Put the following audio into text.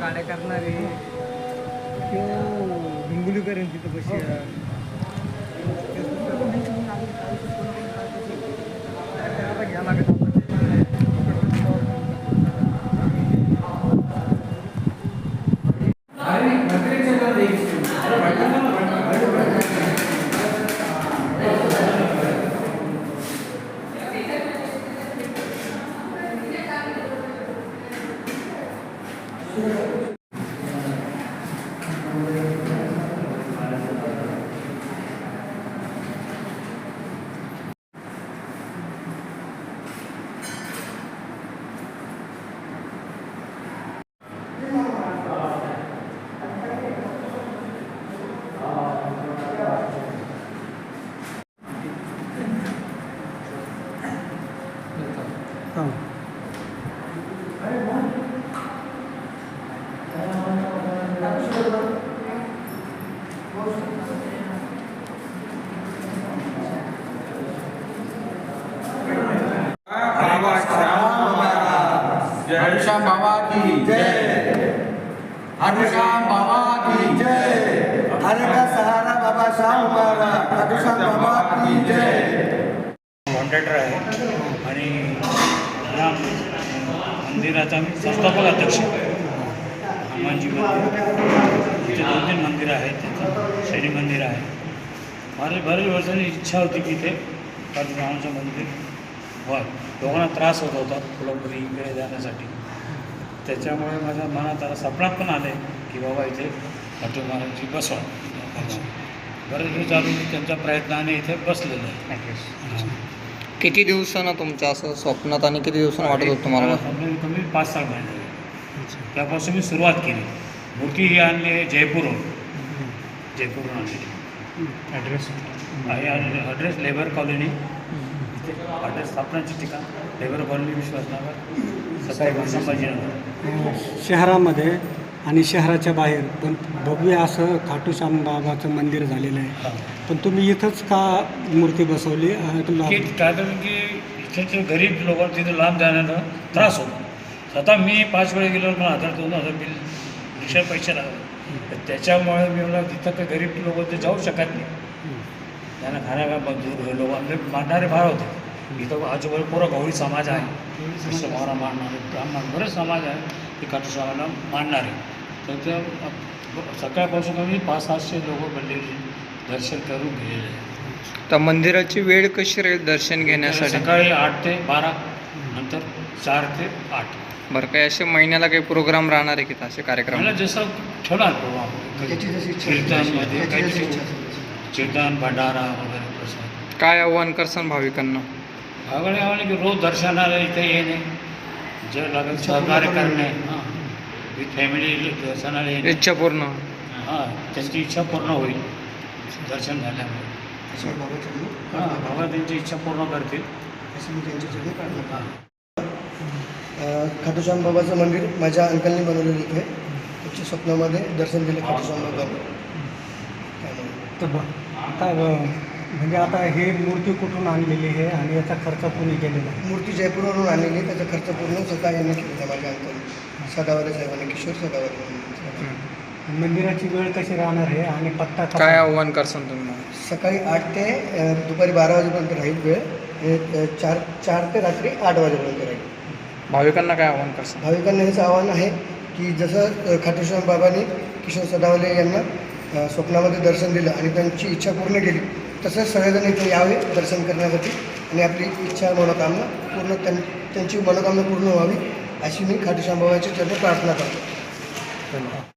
गाड्या करणारे किंवा हिंगोलीकरांची तिथं कशी घ्या लागत खाटूश्याम बाबा की जय। खाटूश्याम बाबा की जय। हर का सहारा बाबा श्याम महाराज खाटूश्याम बाबा की जय। कॉन्ट्रॅक्टर आहे आणि या मंदिराचा मी संस्थापक अध्यक्ष हनुमानजी मंदिर, इथे 2-3 मंदिरं आहेत, त्याचं शनी मंदिर आहे. बरेच वर्षांनी इच्छा होती की इथे परशुरामाचं मंदिर व्हा. लोकांना त्रास होत होता कोल्हापुरी इकडे जाण्यासाठी. त्याच्यामुळे माझ्या मनात आता स्वप्नात पण आले की बाबा इथे खाटू महाराजांची बसवा. बरेच दिवस चालू त्यांच्या प्रयत्नाने इथे बसलेलं आहे. किती दिवसानं तुमच्या असं स्वप्नात आणि किती दिवसानं वाटत होतं तुम्हाला? कमी 5-6 महिने त्यापासून मी सुरुवात केली. मूर्ती ही आणली आहे जयपूरहून आणलेली. ॲड्रेस लेबर कॉलनी, ॲड्रेस स्थापनाचे ठिकाण लेबर कॉलनी, विश्वासनगर, संभाजीनगर. शहरामध्ये आणि शहराच्या बाहेर पण भव्य असं खाटूश्याम बाबाचं मंदिर झालेलं आहे. पण तुम्ही इथंच का मूर्ती बसवली? कारण की इथे गरीब लोक तिथे लांब जाण्याचा त्रास होतो. स्वतः मी 5 वेळे गेलो, मला 1,000-2,000 बिल रिक्षा पैसे लागले. तर त्याच्यामुळे मी मला तिथं काही गरीब लोक ते जाऊ शकत नाही. त्यांना खाण्याला मजूर लोक आपले मानणारे फार होते. इथं आजूबाजू पुरा गवळी समाज आहे, विश्वभावना मानणारे, ब्राह्मण बरेच समाज आहे ते खाटूश्यामाला मानणारे. तर त्या सकाळपासून कमी 500-700 लोक बनलेले दर्शन करून गेलेले आहे. तर मंदिराची वेळ कशी राहील दर्शन घेण्यासाठी? सकाळी 8 ते 12, नंतर 4 ते 8. बरं, काही असे महिन्याला काही प्रोग्राम राहणार आहे की असे कार्यक्रम? मला जसं ठेवणार प्रोग्राम, कीर्तनमध्ये काहीतरी कीर्तन, भंडारा वगैरे प्रसाद. काय आव्हान करसान भाविकांना? आव्हान की रोज दर्शनाला इथे येणे, जे लागेल सहकार्य करणे, हां, विथ फॅमिली दर्शनाला येणे. इच्छा पूर्ण? हां, त्यांची इच्छा पूर्ण होईल दर्शन झाल्यामुळे. हां, बाबा त्यांची इच्छा पूर्ण करतील. खाटूश्याम बाबाचं मंदिर माझ्या अंकलने बनवलेलं इथे. त्याच्या स्वप्नामध्ये दर्शन दिलं खाटूश्याम बाबांनी. तर आता म्हणजे आता हे मूर्ती कुठून आणलेली आहे आणि याचा खर्च कोणी केलेला आहे? मूर्ती जयपूरवरून आणलेली, त्याचा खर्च पूर्ण स्वतः यांनी केलेला आहे माझ्या अंकलने, सदावाले साहेबांनी, किशोर सदावाले. मंदिराची वेळ कशी राहणार आहे आणि पत्ता काय आव्हान करसान तुम्ही? सकाळी 8 ते दुपारी 12 वाजेपर्यंत राहील वेळ. 4 ते रात्री 8 वाजेपर्यंत राहील. भाविकांना काय आव्हान करसान? भाविकांना हेच आव्हान आहे की जसं खाटूश्याम बाबांनी किशोर सदावले यांना स्वप्नामध्ये दर्शन दिलं आणि त्यांची इच्छा पूर्ण केली, तसंच सगळेजण इथे यावे दर्शन करण्यासाठी आणि आपली इच्छा मनोकामना पूर्ण त्यांची मनोकामना पूर्ण व्हावी अशी मी खाटूश्याम बाबाची चरणी प्रार्थना करतो. धन्यवाद.